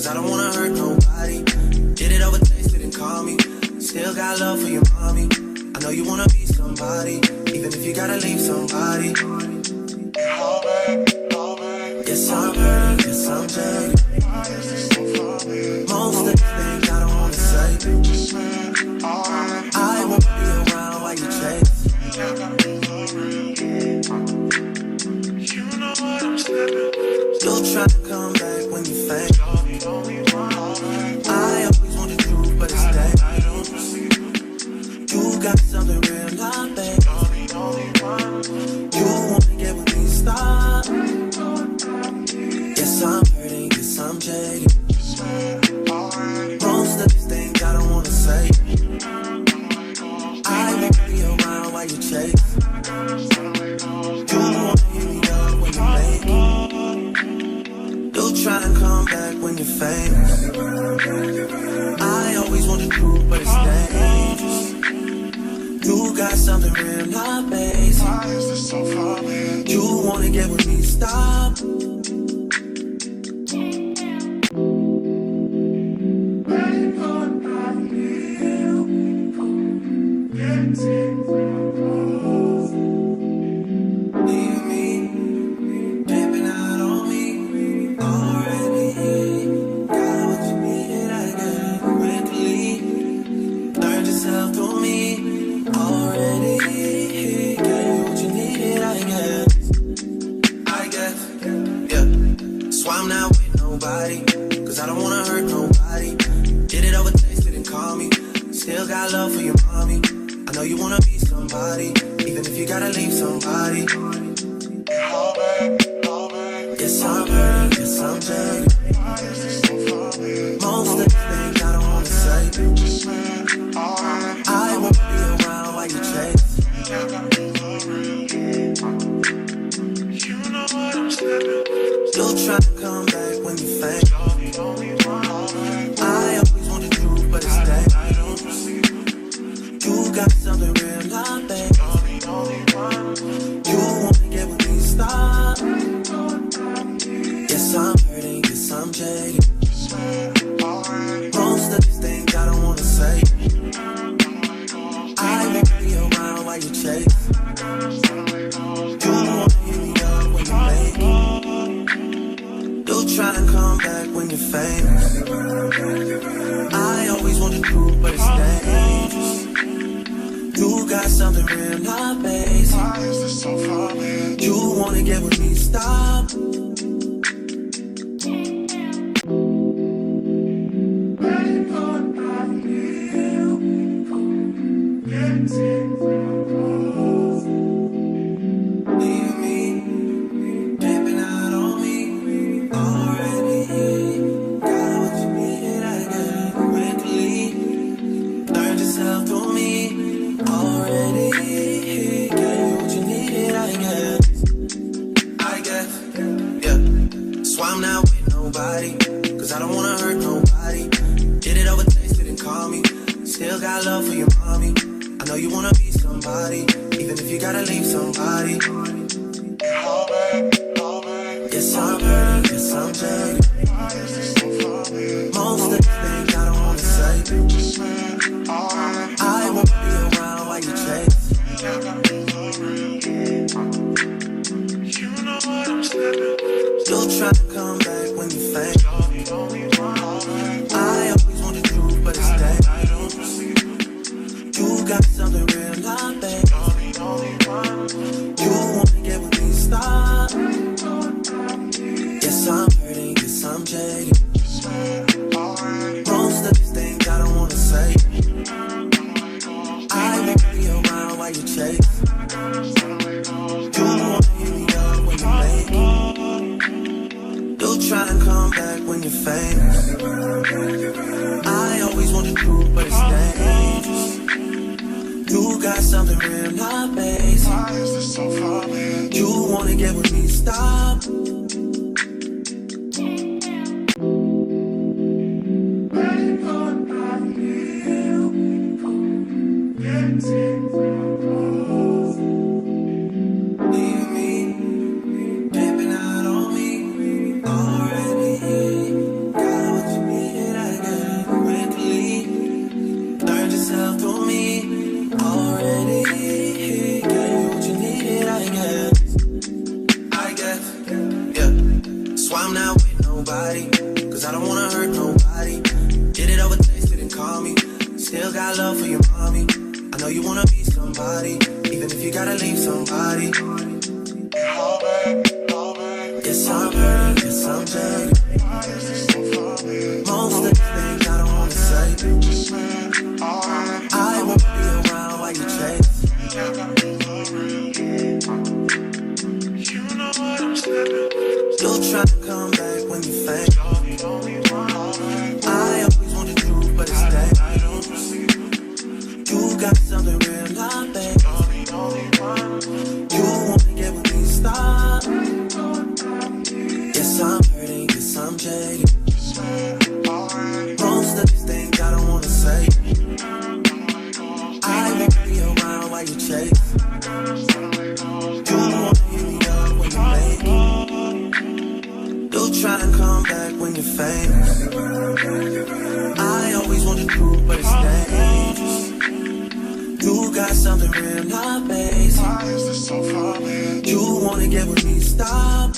I don't wanna hurt nobody. Did it over, tasted and call me. Still got love for your mommy. I know you wanna be somebody, even if you gotta leave somebody. Yes, I'm hurting, yes, I'm jaded. Most of the things I don't wanna say. I won't be around while you chase. You'll try to come back when you faint. I always want the truth, but it's dangerous. You got something real, not bad. You wanna get with me, stop. Yes, I'm hurting, yes, I'm jaded. Most of these things I don't wanna say. I won't be around while you chase. You wanna hit me up when you make it. You'll try and come back when you're famous. I always want the truth, but it's dangerous. You got something real, not basic. You wanna get with me, stop. Cause I don't wanna hurt nobody. Did it over, tasted and call me. Still got love for your mommy. I know you wanna be somebody, even if you gotta leave somebody. Yes, I'm hurting, yes, I'm jaded. Most of the things I don't wanna say. I won't be around while you chase. You'll try to come back when you faint. I always want the truth, but it's dangerous. You got something real, not bad. You wanna get with me, stop. Yes, I'm hurting, yes, I'm jaded. Most of these things I don't wanna say. I won't be around while you chase. You wanna hit me up when you make it. You'll try and come back when you're famous. I always want the truth, but it's dangerous. You got something real, not basic. You wanna get with me, stop. Cause I don't wanna hurt nobody. Did it over, tasted and call me. Still got love for your mommy. I know you wanna be somebody, even if you gotta leave somebody. Yes, I'm hurting, yes, I'm jaded. Most of the things I don't wanna say. I won't be around while you chase. You'll try to come back when you faint. I always want the truth, but it's dangerous. You got something real, not bad. You wanna get with me, stop. Yes, I'm hurting, yes, I'm jaded. Most of these things I don't wanna say. I won't be around while you chase. You wanna hit me up when you make it. You'll try and come back when you're famous. I always want the truth, but it's dangerous. You got something real, not basic. You wanna get with me, stop. Dripping out on me already. Got what Still got love for your mommy. I know you wanna be somebody, even if you gotta leave somebody. Yes, I'm hurting, yes, I'm jaded. Most of the things I don't wanna say. I won't be around while you chase. You'll try to come back when you faint. I always want the truth, but it's dangerous. You got something real, not bad. You wanna get with me, stop. Yes, I'm hurting, yes, I'm jaded. Most of these things I don't wanna say. I won't be around while you chase. You wanna hit me up when you make it. You'll try and come back when you're famous. I always want the truth, but it's dangerous. You got something real, not basic. You wanna get with me, stop.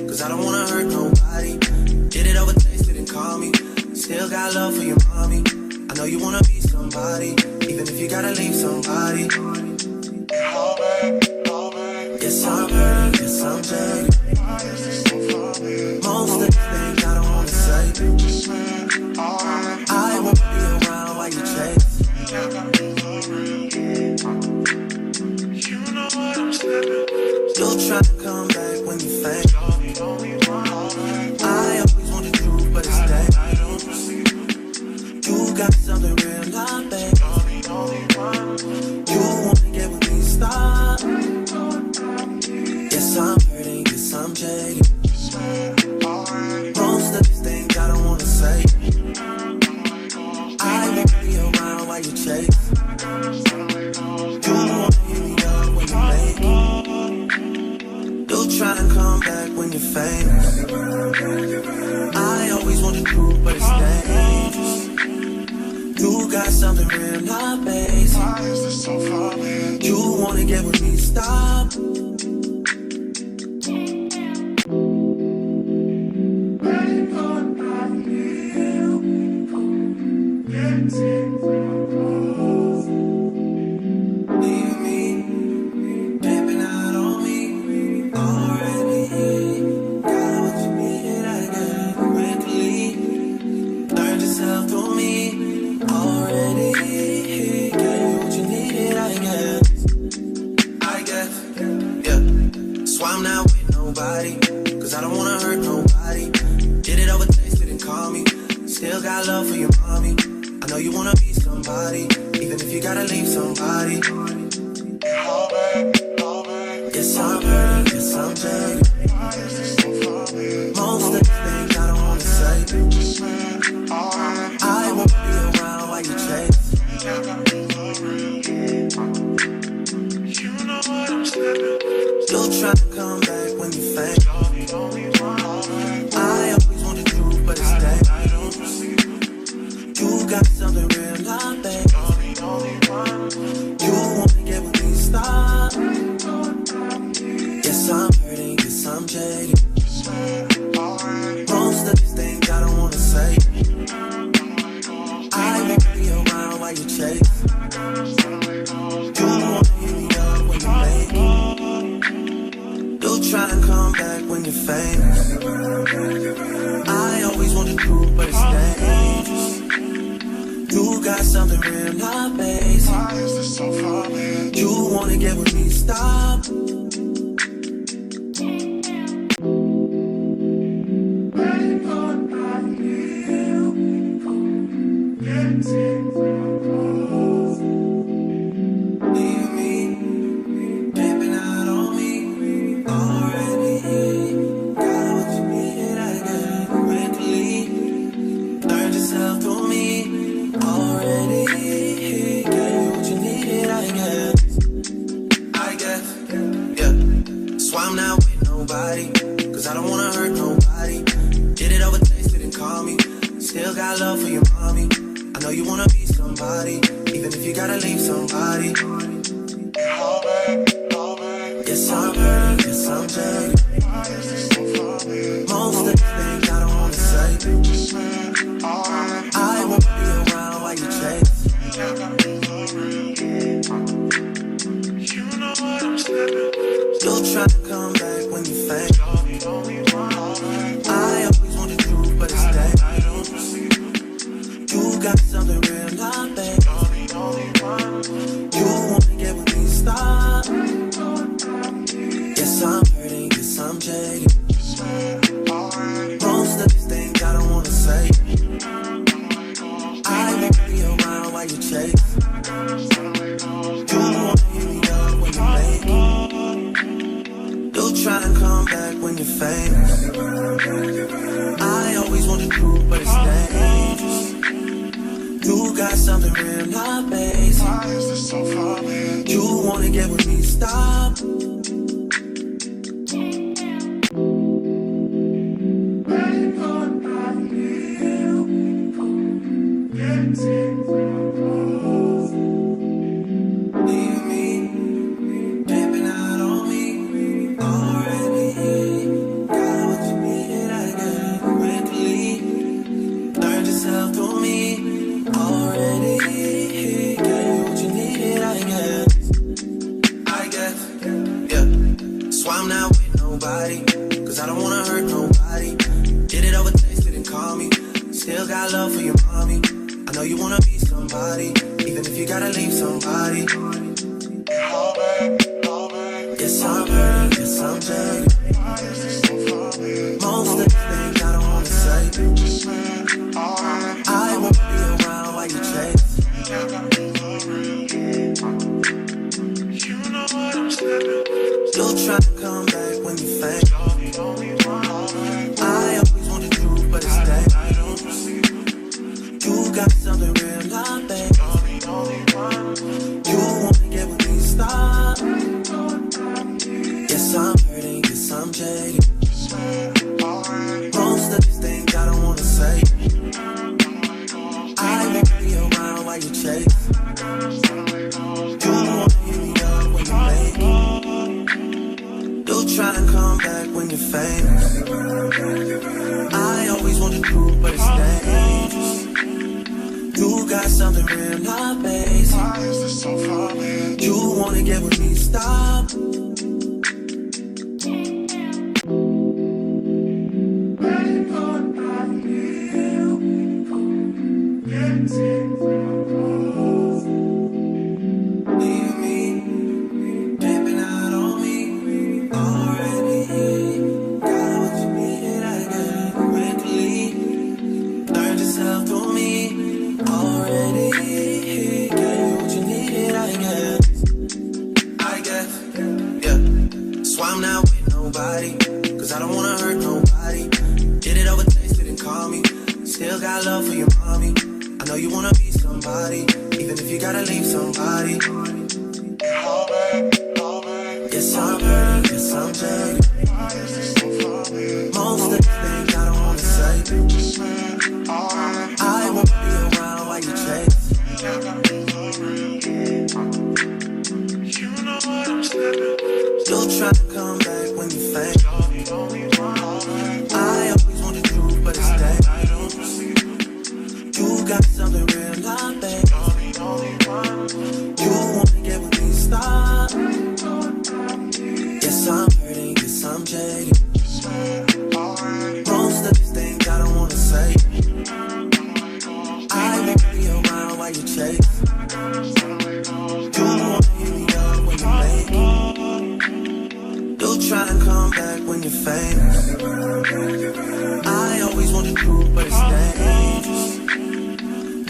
Cause I don't wanna hurt nobody. Did it over, tasted and call me. Still got love for your mommy. I know you wanna be somebody, even if you gotta leave somebody. Yes, I'm hurting, yes, I'm jaded. Most of the things I don't wanna say. I won't be around while you chase. You'll try to come back when you faint. I always want the truth, but it's dangerous. You got something real, not bad. You wanna get with me, stop. Yes, I'm hurting, yes, I'm jaded. Most of these things I don't wanna say. I won't be around while you chase. You wanna hit me up when you make it. You'll try and come back when you're famous. I always want the truth, but it's dangerous. You got something real, not basic. You wanna get with me, stop. Cause I don't wanna hurt nobody. Did it over, tasted and call me. Still got love for your mommy. I know you wanna be somebody, even if you gotta leave somebody. Yes, I'm hurting, yes, I'm jaded. Most of the things I don't wanna say. I won't be around while you chase. You'll try to come back when you faint. I always want the truth, but it's dangerous. You got something real, not bad. You wanna get with me, stop. Yes, I'm hurting, yes, I'm jaded. Most of these things I don't wanna say. I won't be around while you chase. You wanna hit me up when you make it. You'll try and come back when you're famous. I always want the truth, but it's dangerous. You got something real, not basic. You wanna get with me, stop. got love for your mommy. I know you wanna be somebody, even if you gotta leave somebody. Yes, I'm hurting, yes, I'm jaded. Most of the things I don't wanna say. I won't be around while you chase. You try to come back when you faint. I always want the truth, but it's dangerous. You got something real, not bad. You wanna get with me, stop. Yes, I'm hurting, yes, I'm jaded. Most of these things I don't wanna say. I won't be around while you chase. You wanna hit me up when you make it. You try and come back when you're famous. I always want the truth, but it's dangerous. You got something real, not basic. You wanna get with me, stop. Cause I don't wanna hurt nobody. Did it over, tasted and call me. Still got love for your mommy. I know you wanna be somebody, even if you gotta leave somebody. Yes, I'm hurting, yes, I'm jaded. Most of the things I don't wanna say. I won't be around while you chase. You'll try to come back when you faint. I always want the truth, but it's dangerous. You got something real, not bad. You wanna get with me, stop. Yes, I'm hurting, yes, I'm jaded. Most of these things I don't wanna say. I won't be around while you chase. You wanna hit me up when you make it. Try and come back when you're famous. I always want the truth, but it's dangerous. You got something real, not basic. You wanna get with me, stop. Cause I don't wanna hurt nobody. Did it over, tasted and call me. Still got love for your mommy. I know you wanna be somebody, even if you gotta leave somebody. Yes, I'm hurting, yes, I'm jaded. Most of the things I don't wanna say. I won't be around while you chase. You'll try to come back when you faint. I always want the truth, but it's dangerous. You got something real, not bad. You wanna get with me, stop. Yes, I'm hurting, yes, I'm jaded. Most of these things I don't wanna say. I won't be around while you chase. You wanna hit me up when you make it. You'll try and come back when you're famous. I always want the truth, but it's dangerous.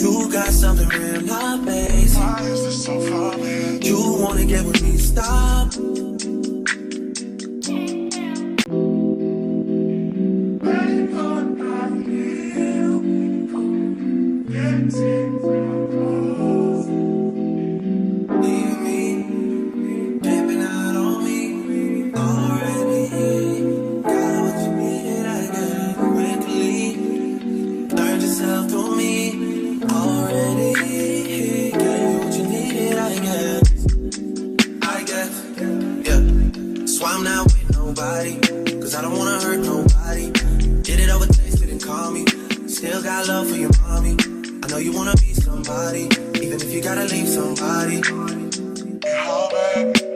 You got something real, not basic. You wanna get with me, stop. Got what you needed, I got quickly. Learn yourself to me. body. Cause I don't wanna hurt nobody. Did it over text, didn't call me. Still got love for your mommy. I know you wanna be somebody, even if you gotta leave somebody. How bad?